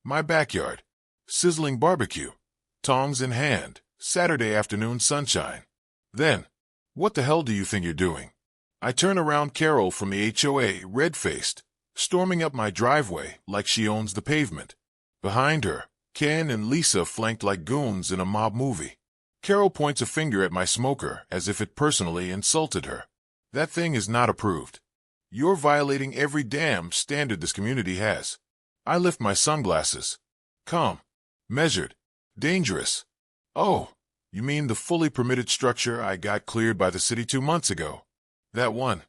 My backyard. Sizzling barbecue. Tongs in hand. Saturday afternoon sunshine. Then, what the hell do you think you're doing? I turn around Carol from the HOA, red-faced, storming up my driveway like she owns the pavement. Behind her, Ken and Lisa flanked like goons in a mob movie. Carol points a finger at my smoker as if it personally insulted her. That thing is not approved. You're violating every damn standard this community has. I lift my sunglasses. Calm. Measured. Dangerous. Oh, you mean the fully permitted structure I got cleared by the city 2 months ago? That one.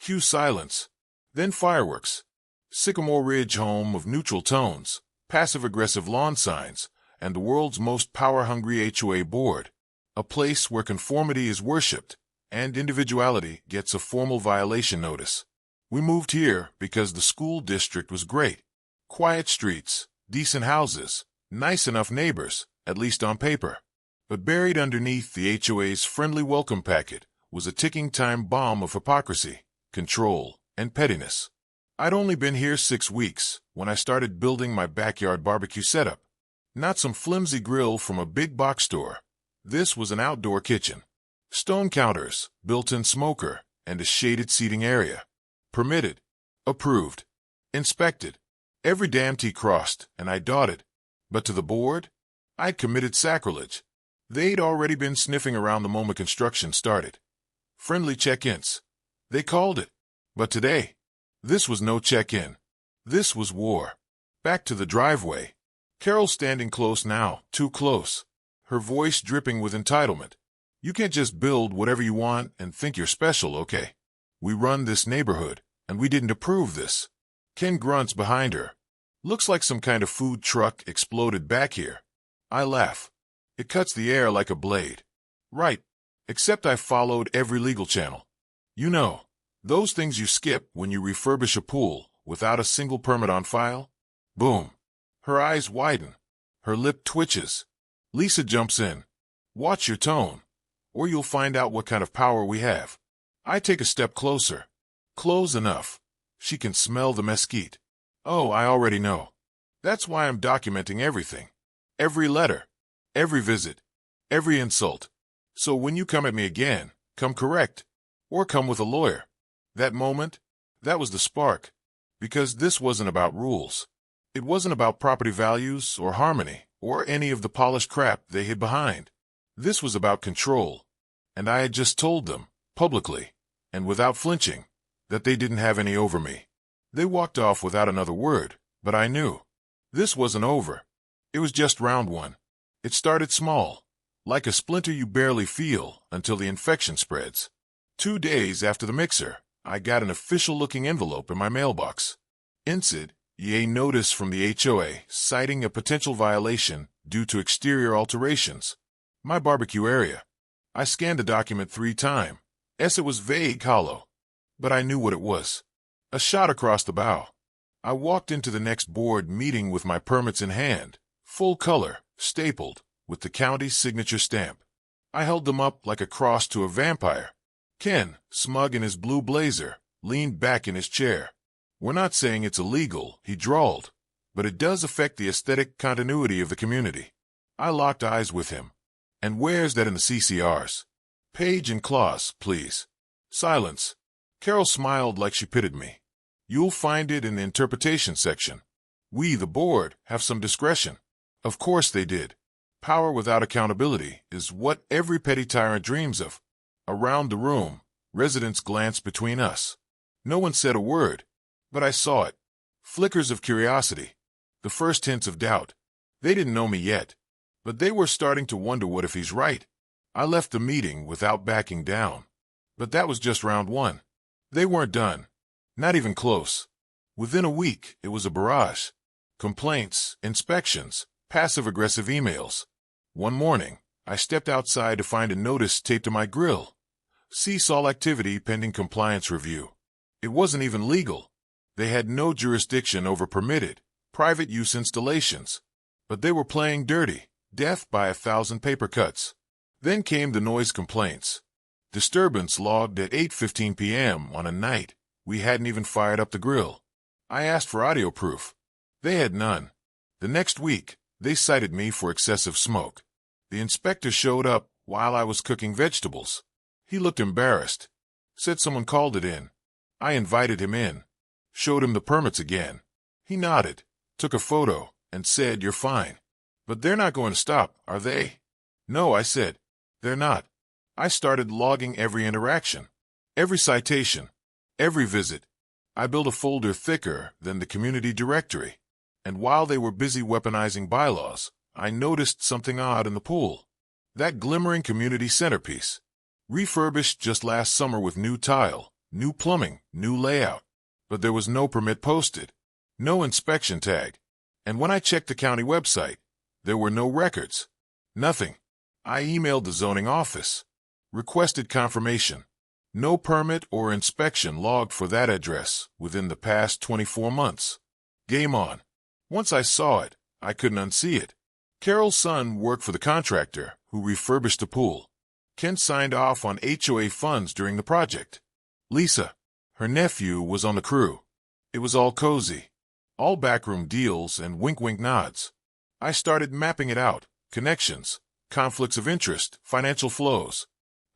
Cue silence. Then fireworks. Sycamore Ridge, home of neutral tones, passive-aggressive lawn signs, and the world's most power-hungry HOA board. A place where conformity is worshipped, and individuality gets a formal violation notice. We moved here because the school district was great. Quiet streets, decent houses, nice enough neighbors, at least on paper. But buried underneath the HOA's friendly welcome packet was a ticking time bomb of hypocrisy, control, and pettiness. I'd only been here 6 weeks when I started building my backyard barbecue setup. Not some flimsy grill from a big box store. This was an outdoor kitchen. Stone counters, built-in smoker, and a shaded seating area. Permitted. Approved. Inspected. Every damn T crossed, and I dotted. But to the board, I'd committed sacrilege. They'd already been sniffing around the moment construction started. Friendly check-ins. They called it. But today, this was no check-in. This was war. Back to the driveway. Carol standing close now, too close. Her voice dripping with entitlement. You can't just build whatever you want and think you're special, okay? We run this neighborhood, and we didn't approve this. Ken grunts behind her. Looks like some kind of food truck exploded back here. I laugh. It cuts the air like a blade. Right. Except I followed every legal channel. You know, those things you skip when you refurbish a pool without a single permit on file? Boom. Her eyes widen. Her lip twitches. Lisa jumps in. Watch your tone, or you'll find out what kind of power we have. I take a step closer. Close enough. She can smell the mesquite. Oh, I already know. That's why I'm documenting everything. Every letter. Every visit. Every insult. So when you come at me again, come correct. Or come with a lawyer. That moment, that was the spark. Because this wasn't about rules. It wasn't about property values or harmony or any of the polished crap they hid behind. This was about control. And I had just told them, publicly, and without flinching, that they didn't have any over me. They walked off without another word, but I knew. This wasn't over. It was just round one. It started small, like a splinter you barely feel until the infection spreads. 2 days after the mixer, I got an official-looking envelope in my mailbox. Incid, yea notice from the HOA citing a potential violation due to exterior alterations. My barbecue area. I scanned the document 3 times. It was vague, hollow. But I knew what it was. A shot across the bow. I walked into the next board meeting with my permits in hand, full color, stapled, with the county's signature stamp. I held them up like a cross to a vampire. Ken, smug in his blue blazer, leaned back in his chair. We're not saying it's illegal, he drawled, but it does affect the aesthetic continuity of the community. I locked eyes with him. And where's that in the CCRs? Page and clause, please. Silence. Carol smiled like she pitied me. You'll find it in the interpretation section. We, the board, have some discretion. Of course they did. Power without accountability is what every petty tyrant dreams of. Around the room, residents glanced between us. No one said a word, but I saw it. Flickers of curiosity. The first hints of doubt. They didn't know me yet, but they were starting to wonder what if he's right. I left the meeting without backing down. But that was just round one. They weren't done. Not even close. Within a week, it was a barrage. Complaints, inspections, passive-aggressive emails. One morning, I stepped outside to find a notice taped to my grill. Cease all activity pending compliance review. It wasn't even legal. They had no jurisdiction over permitted, private use installations. But they were playing dirty, death by 1,000 paper cuts. Then came the noise complaints. Disturbance logged at 8:15 p.m. on a night we hadn't even fired up the grill. I asked for audio proof. They had none. The next week, they cited me for excessive smoke. The inspector showed up while I was cooking vegetables. He looked embarrassed. Said someone called it in. I invited him in. Showed him the permits again. He nodded, took a photo, and said, "You're fine." "But they're not going to stop, are they?" "No," I said. "They're not." I started logging every interaction, every citation, every visit. I built a folder thicker than the community directory. And while they were busy weaponizing bylaws, I noticed something odd in the pool. That glimmering community centerpiece. Refurbished just last summer with new tile, new plumbing, new layout. But there was no permit posted, no inspection tag. And when I checked the county website, there were no records. Nothing. I emailed the zoning office. Requested confirmation. No permit or inspection logged for that address within the past 24 months. Game on. Once I saw it, I couldn't unsee it. Carol's son worked for the contractor who refurbished the pool. Ken signed off on HOA funds during the project. Lisa, her nephew, was on the crew. It was all cozy. All backroom deals and wink-wink nods. I started mapping it out. Connections, conflicts of interest, financial flows.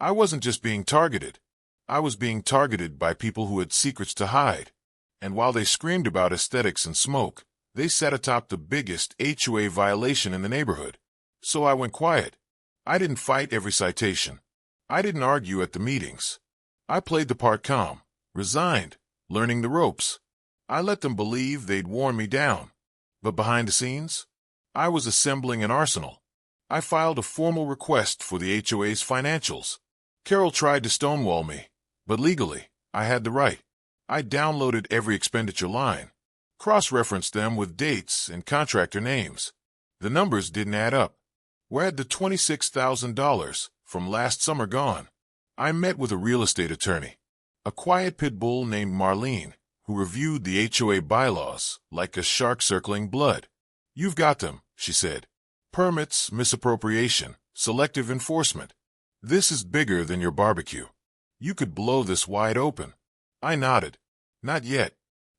I wasn't just being targeted. I was being targeted by people who had secrets to hide. And while they screamed about aesthetics and smoke, they sat atop the biggest HOA violation in the neighborhood. So I went quiet. I didn't fight every citation. I didn't argue at the meetings. I played the part calm, resigned, learning the ropes. I let them believe they'd worn me down. But behind the scenes, I was assembling an arsenal. I filed a formal request for the HOA's financials. Carol tried to stonewall me, but legally, I had the right. I downloaded every expenditure line, cross-referenced them with dates and contractor names. The numbers didn't add up. Where had the $26,000 from last summer gone? I met with a real estate attorney, a quiet pit bull named Marlene, who reviewed the HOA bylaws like a shark circling blood. "You've got them," she said. "Permits, misappropriation, selective enforcement. This is bigger than your barbecue. You could blow this wide open." I nodded. "Not yet.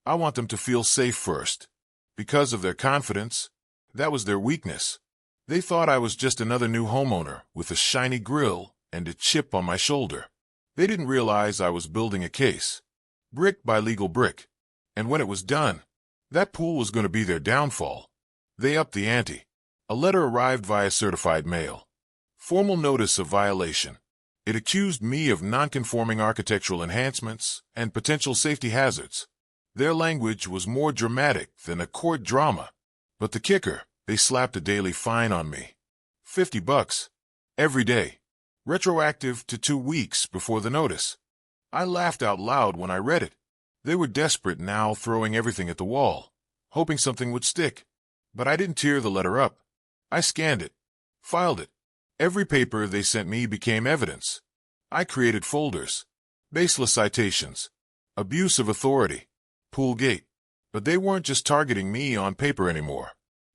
I want them to feel safe first." Because of their confidence, that was their weakness. They thought I was just another new homeowner with a shiny grill and a chip on my shoulder. They didn't realize I was building a case, brick by legal brick. And when it was done, that pool was going to be their downfall. They upped the ante. A letter arrived via certified mail. Formal notice of violation. It accused me of non-conforming architectural enhancements and potential safety hazards. Their language was more dramatic than a court drama. But the kicker, they slapped a daily fine on me. $50. Every day. Retroactive to 2 weeks before the notice. I laughed out loud when I read it. They were desperate now, throwing everything at the wall, hoping something would stick. But I didn't tear the letter up. I scanned it, filed it. Every paper they sent me became evidence. I created folders, baseless citations, abuse of authority, pool gate. But they weren't just targeting me on paper anymore.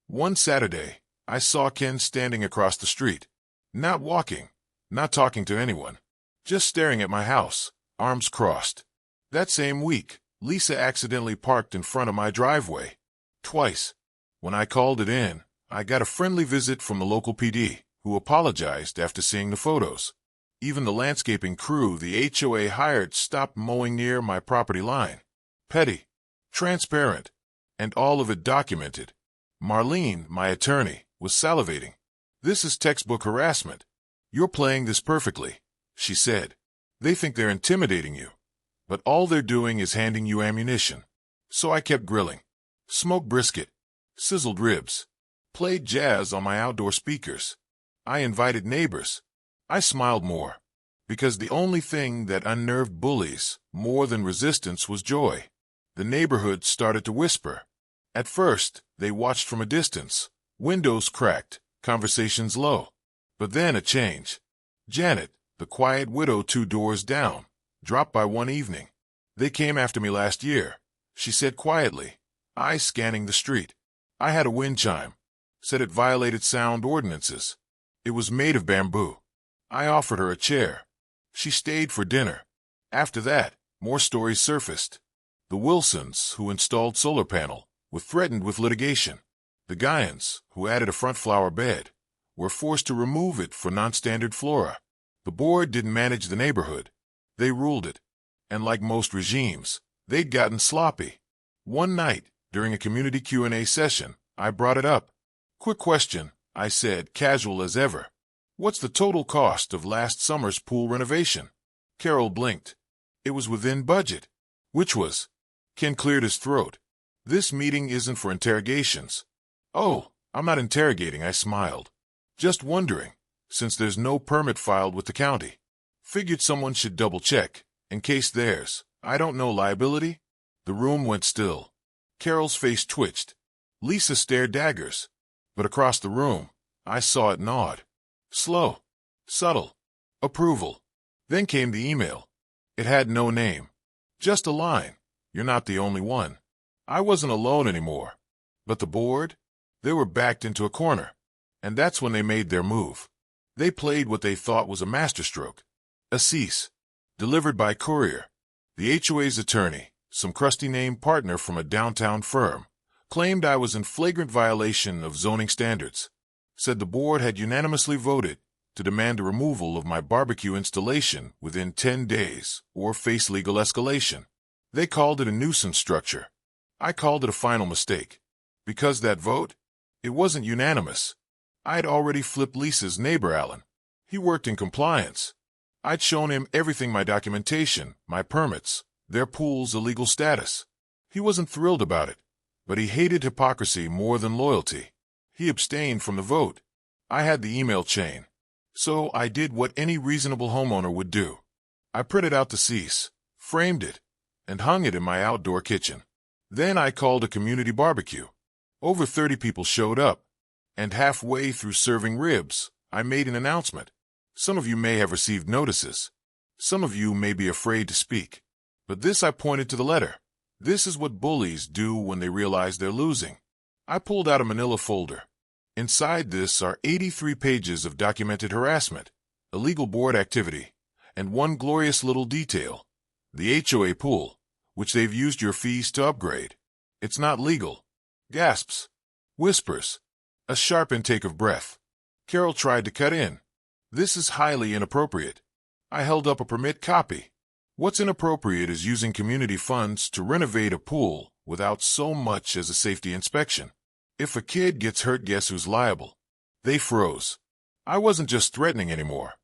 One Saturday, I saw Ken standing across the street, not walking, not talking to anyone, just staring at my house, arms crossed. That same week, Lisa accidentally parked in front of my driveway. Twice. When I called it in, I got a friendly visit from the local PD, who apologized after seeing the photos. Even the landscaping crew the HOA hired stopped mowing near my property line. Petty, transparent, and all of it documented. Marlene, my attorney, was salivating. "This is textbook harassment. You're playing this perfectly," she said. "They think they're intimidating you, but all they're doing is handing you ammunition." So I kept grilling. Smoked brisket, sizzled ribs, played jazz on my outdoor speakers. I invited neighbors. I smiled more, because the only thing that unnerved bullies more than resistance was joy. The neighborhood started to whisper. At first, they watched from a distance, windows cracked, conversations low. But then a change. Janet, the quiet widow 2 doors down, dropped by one evening. "They came after me last year," she said quietly, eyes scanning the street. I had a wind chime. Said it violated sound ordinances. It was made of bamboo. I offered her a chair. She stayed for dinner. After that, more stories surfaced. The Wilsons, who installed solar panel, were threatened with litigation. The Guyans, who added a front flower bed, were forced to remove it for non-standard flora. The board didn't manage the neighborhood. They ruled it. And like most regimes, they'd gotten sloppy. One night, during a community Q&A session, I brought it up. "Quick question," I said, casual as ever. "What's the total cost of last summer's pool renovation?" Carol blinked. It was within budget. Which was? Ken cleared his throat. "This meeting isn't for interrogations." "Oh, I'm not interrogating," I smiled. "Just wondering, since there's no permit filed with the county. Figured someone should double-check, in case there's, I don't know, liability." The room went still. Carol's face twitched. Lisa stared daggers. But across the room, I saw it nod. Slow. Subtle. Approval. Then came the email. It had no name. Just a line. "You're not the only one." I wasn't alone anymore. But the board? They were backed into a corner. And that's when they made their move. They played what they thought was a masterstroke. A cease. Delivered by courier. The HOA's attorney, some crusty-name partner from a downtown firm, claimed I was in flagrant violation of zoning standards. Said the board had unanimously voted to demand the removal of my barbecue installation within 10 days or face legal escalation. They called it a nuisance structure. I called it a final mistake. Because that vote? It wasn't unanimous. I'd already flipped Lisa's neighbor, Alan. He worked in compliance. I'd shown him everything: my documentation, my permits, their pool's illegal status. He wasn't thrilled about it, but he hated hypocrisy more than loyalty. He abstained from the vote. I had the email chain. So I did what any reasonable homeowner would do. I printed out the cease, framed it, and hung it in my outdoor kitchen. Then I called a community barbecue. Over 30 people showed up, and halfway through serving ribs, I made an announcement. Some of you may have received notices. Some of you may be afraid to speak. But this, I pointed to the letter. This is what bullies do when they realize they're losing. I pulled out a manila folder. Inside this are 83 pages of documented harassment, illegal board activity, and one glorious little detail: the HOA pool, which they've used your fees to upgrade. It's not legal. Gasps. Whispers. A sharp intake of breath. Carol tried to cut in. This is highly inappropriate. I held up a permit copy. What's inappropriate is using community funds to renovate a pool without so much as a safety inspection. If a kid gets hurt, guess who's liable? They froze. I wasn't just threatening anymore.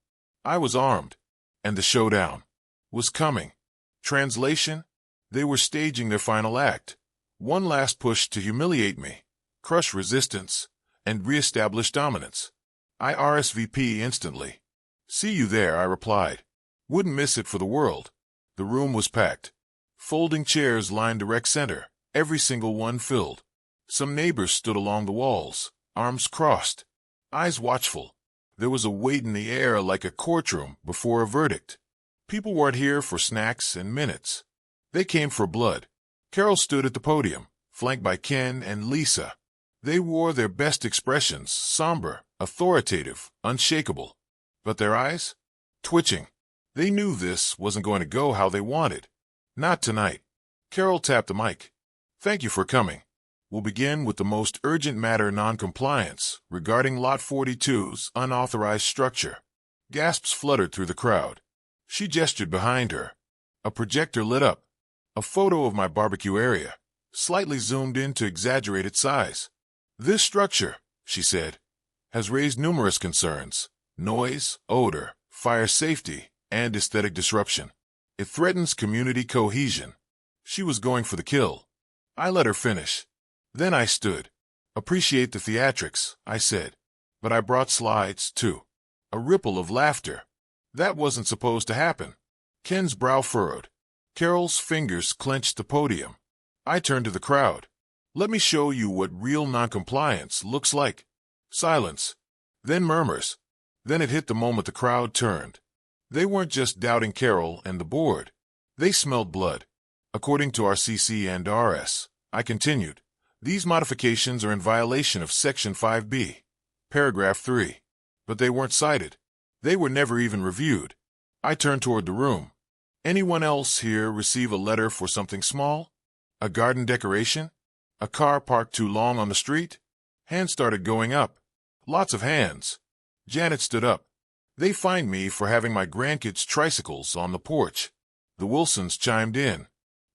I was armed. And the showdown was coming. Translation? They were staging their final act. One last push to humiliate me, crush resistance, and reestablish dominance. I RSVP instantly. "See you there," I replied. Wouldn't miss it for the world. The room was packed. Folding chairs lined the rec center, every single one filled. Some neighbors stood along the walls, arms crossed, eyes watchful. There was a weight in the air like a courtroom before a verdict. People weren't here for snacks and minutes. They came for blood. Carol stood at the podium, flanked by Ken and Lisa. They wore their best expressions, somber, authoritative, unshakable. But their eyes? Twitching. They knew this wasn't going to go how they wanted. Not tonight. Carol tapped the mic. "Thank you for coming. We'll begin with the most urgent matter: non-compliance regarding Lot 42's unauthorized structure." Gasps fluttered through the crowd. She gestured behind her. A projector lit up. A photo of my barbecue area, slightly zoomed in to exaggerate its size. "This structure," she said, "has raised numerous concerns: noise, odor, fire safety, and aesthetic disruption. It threatens community cohesion." She was going for the kill. I let her finish. Then I stood. "Appreciate the theatrics," I said. "But I brought slides, too." A ripple of laughter. That wasn't supposed to happen. Ken's brow furrowed. Carol's fingers clenched the podium. I turned to the crowd. "Let me show you what real noncompliance looks like." Silence. Then murmurs. Then it hit the moment the crowd turned. They weren't just doubting Carol and the board. They smelled blood. "According to our CC and RS," I continued, "these modifications are in violation of Section 5B, Paragraph 3. But they weren't cited. They were never even reviewed." I turned toward the room. "Anyone else here receive a letter for something small? A garden decoration? A car parked too long on the street?" Hands started going up. Lots of hands. Janet stood up. They fined me for having my grandkids' tricycles on the porch. The Wilsons chimed in.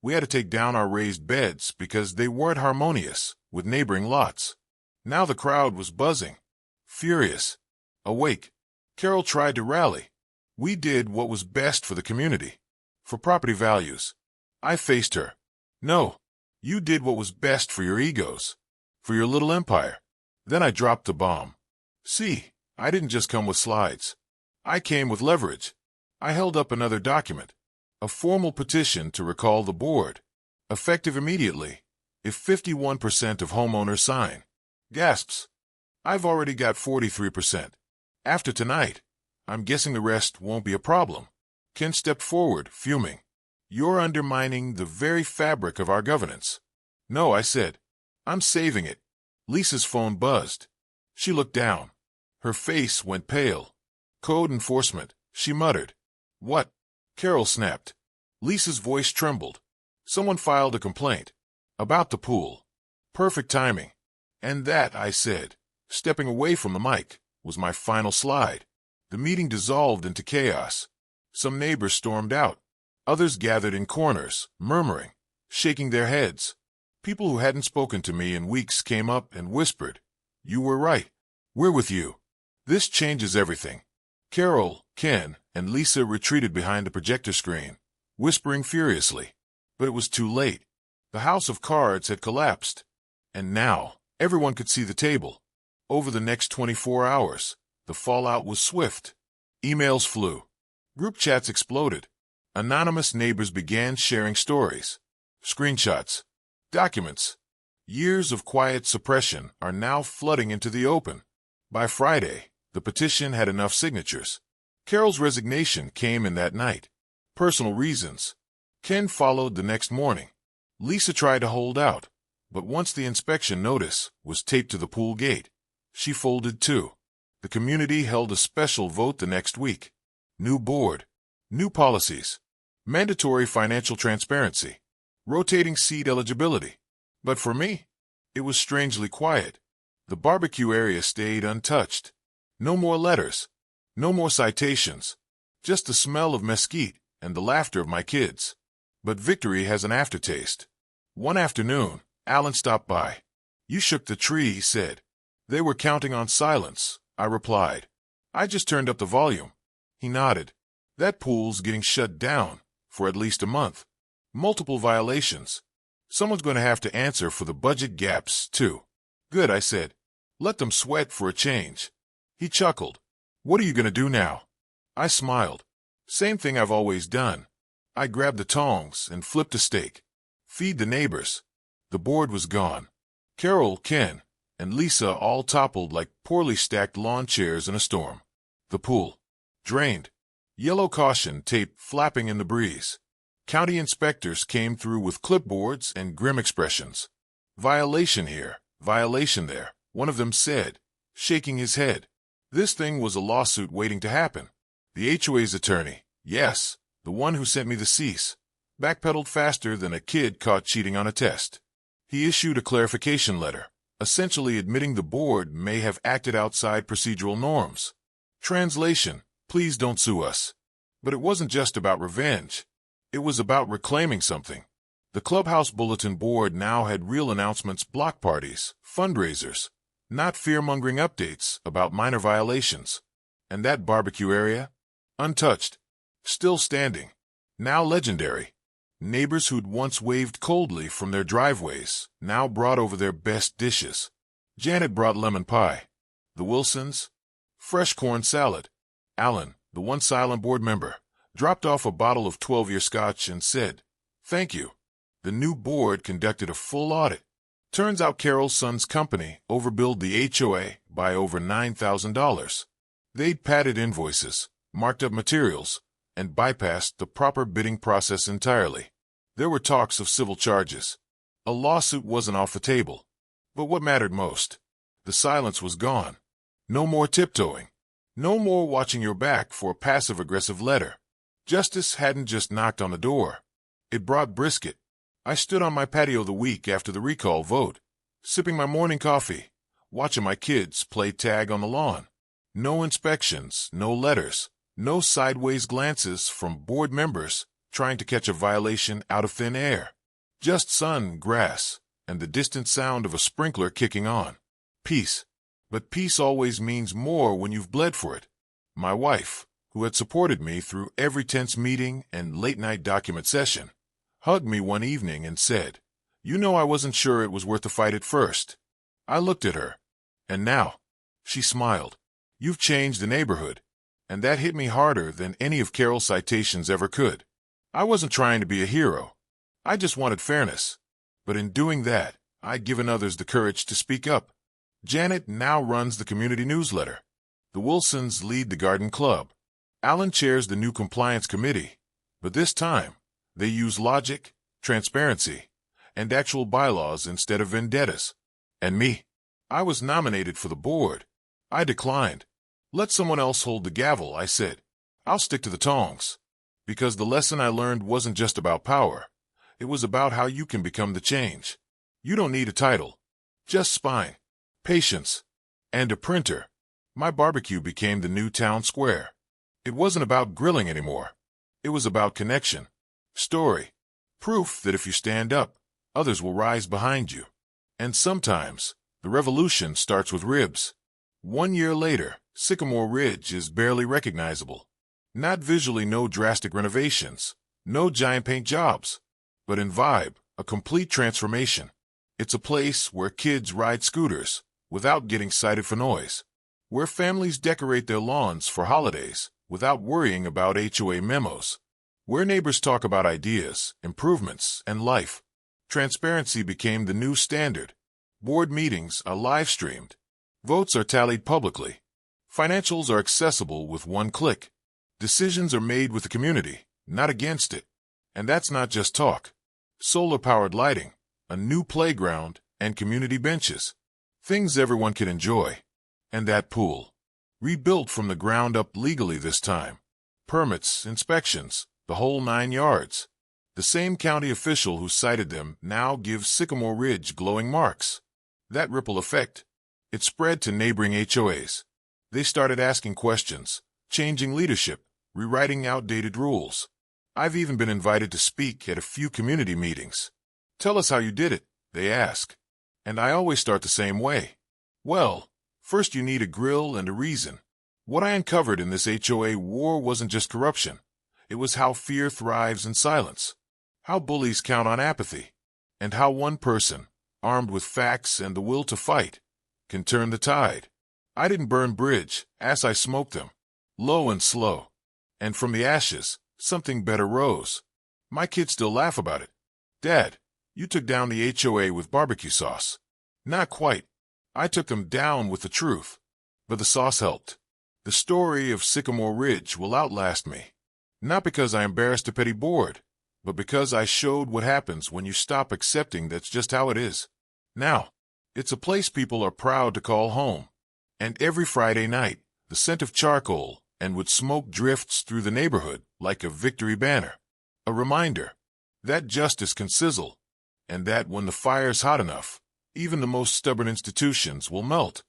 We had to take down our raised beds because they weren't harmonious with neighboring lots. Now the crowd was buzzing, furious, awake. Carol tried to rally. We did what was best for the community, for property values. I faced her. No, you did what was best for your egos, for your little empire. Then I dropped the bomb. See, I didn't just come with slides. I came with leverage. I held up another document, a formal petition to recall the board, effective immediately, if 51% of homeowners sign. Gasps. I've already got 43%. After tonight, I'm guessing the rest won't be a problem. Ken stepped forward, fuming. You're undermining the very fabric of our governance. No, I said. I'm saving it. Lisa's phone buzzed. She looked down. Her face went pale. Code enforcement, she muttered. What? Carol snapped. Lisa's voice trembled. Someone filed a complaint. About the pool. Perfect timing. And that, I said, stepping away from the mic, was my final slide. The meeting dissolved into chaos. Some neighbors stormed out. Others gathered in corners, murmuring, shaking their heads. People who hadn't spoken to me in weeks came up and whispered, You were right. We're with you. This changes everything. Carol, Ken, and Lisa retreated behind the projector screen, whispering furiously. But it was too late. The house of cards had collapsed. And now, everyone could see the table. Over the next 24 hours, the fallout was swift. Emails flew. Group chats exploded. Anonymous neighbors began sharing stories, screenshots, documents. Years of quiet suppression are now flooding into the open. By Friday, the petition had enough signatures. Carol's resignation came in that night. Personal reasons. Ken followed the next morning. Lisa tried to hold out, but once the inspection notice was taped to the pool gate, she folded too. The community held a special vote the next week. New board, new policies, mandatory financial transparency, rotating seat eligibility. But for me, it was strangely quiet. The barbecue area stayed untouched. No more letters, no more citations, just the smell of mesquite and the laughter of my kids. But victory has an aftertaste. One afternoon, Alan stopped by. You shook the tree, he said. They were counting on silence, I replied. I just turned up the volume. He nodded. That pool's getting shut down for at least a month. Multiple violations. Someone's going to have to answer for the budget gaps, too. Good, I said. Let them sweat for a change. He chuckled. What are you going to do now? I smiled. Same thing I've always done. I grabbed the tongs and flipped a steak. Feed the neighbors. The board was gone. Carol, Ken, and Lisa all toppled like poorly stacked lawn chairs in a storm. The pool. Drained. Yellow caution tape flapping in the breeze. County inspectors came through with clipboards and grim expressions. Violation here, violation there, one of them said, shaking his head. This thing was a lawsuit waiting to happen. The HOA's attorney, yes, the one who sent me the cease, backpedaled faster than a kid caught cheating on a test. He issued a clarification letter, essentially admitting the board may have acted outside procedural norms. Translation, please don't sue us. But it wasn't just about revenge. It was about reclaiming something. The Clubhouse Bulletin Board now had real announcements, block parties, fundraisers, not fear-mongering updates about minor violations. And that barbecue area? Untouched. Still standing. Now legendary. Neighbors who'd once waved coldly from their driveways now brought over their best dishes. Janet brought lemon pie. The Wilsons? Fresh corn salad. Alan, the one silent board member, dropped off a bottle of 12-year scotch and said, Thank you. The new board conducted a full audit. Turns out Carol's son's company overbilled the HOA by over $9,000. They'd padded invoices, marked up materials, and bypassed the proper bidding process entirely. There were talks of civil charges. A lawsuit wasn't off the table. But what mattered most? The silence was gone. No more tiptoeing. No more watching your back for a passive-aggressive letter. Justice hadn't just knocked on the door. It brought brisket. I stood on my patio the week after the recall vote, sipping my morning coffee, watching my kids play tag on the lawn. No inspections, no letters, no sideways glances from board members trying to catch a violation out of thin air. Just sun, grass, and the distant sound of a sprinkler kicking on. Peace. But peace always means more when you've bled for it. My wife, who had supported me through every tense meeting and late-night document session, hugged me one evening and said, "You know, I wasn't sure it was worth the fight at first." I looked at her. "And now?" She smiled. "You've changed the neighborhood." And that hit me harder than any of Carol's citations ever could. I wasn't trying to be a hero. I just wanted fairness. But in doing that, I'd given others the courage to speak up. Janet now runs the community newsletter. The Wilsons lead the garden club. Alan chairs the new compliance committee. But this time, they use logic, transparency, and actual bylaws instead of vendettas. And me? I was nominated for the board. I declined. "Let someone else hold the gavel," I said. "I'll stick to the tongs." Because the lesson I learned wasn't just about power. It was about how you can become the change. You don't need a title. Just spine, patience, and a printer. My barbecue became the new town square. It wasn't about grilling anymore. It was about connection, story, proof that if you stand up, others will rise behind you. And sometimes, the revolution starts with ribs. 1 year later, Sycamore Ridge is barely recognizable. Not visually, no drastic renovations, no giant paint jobs, but in vibe, a complete transformation. It's a place where kids ride scooters without getting cited for noise, where families decorate their lawns for holidays without worrying about HOA memos, where neighbors talk about ideas, improvements, and life. Transparency became the new standard. Board meetings are live-streamed. Votes are tallied publicly. Financials are accessible with one click. Decisions are made with the community, not against it. And that's not just talk. Solar-powered lighting, a new playground, and community benches. Things everyone can enjoy. And that pool. Rebuilt from the ground up legally this time. Permits, inspections, the whole 9 yards. The same county official who cited them now gives Sycamore Ridge glowing marks. That ripple effect. It spread to neighboring HOAs. They started asking questions, changing leadership, rewriting outdated rules. I've even been invited to speak at a few community meetings. "Tell us how you did it," they ask. And I always start the same way. Well, first you need a grill and a reason. What I uncovered in this HOA war wasn't just corruption. It was how fear thrives in silence, how bullies count on apathy, and how one person, armed with facts and the will to fight, can turn the tide. I didn't burn bridge, as I smoked them, low and slow. And from the ashes, something better rose. My kids still laugh about it. "Dad, you took down the HOA with barbecue sauce." Not quite. I took them down with the truth. But the sauce helped. The story of Sycamore Ridge will outlast me. Not because I embarrassed a petty board, but because I showed what happens when you stop accepting that's just how it is. Now, it's a place people are proud to call home. And every Friday night, the scent of charcoal and wood smoke drifts through the neighborhood like a victory banner. A reminder that justice can sizzle, and that when the fire's hot enough, even the most stubborn institutions will melt.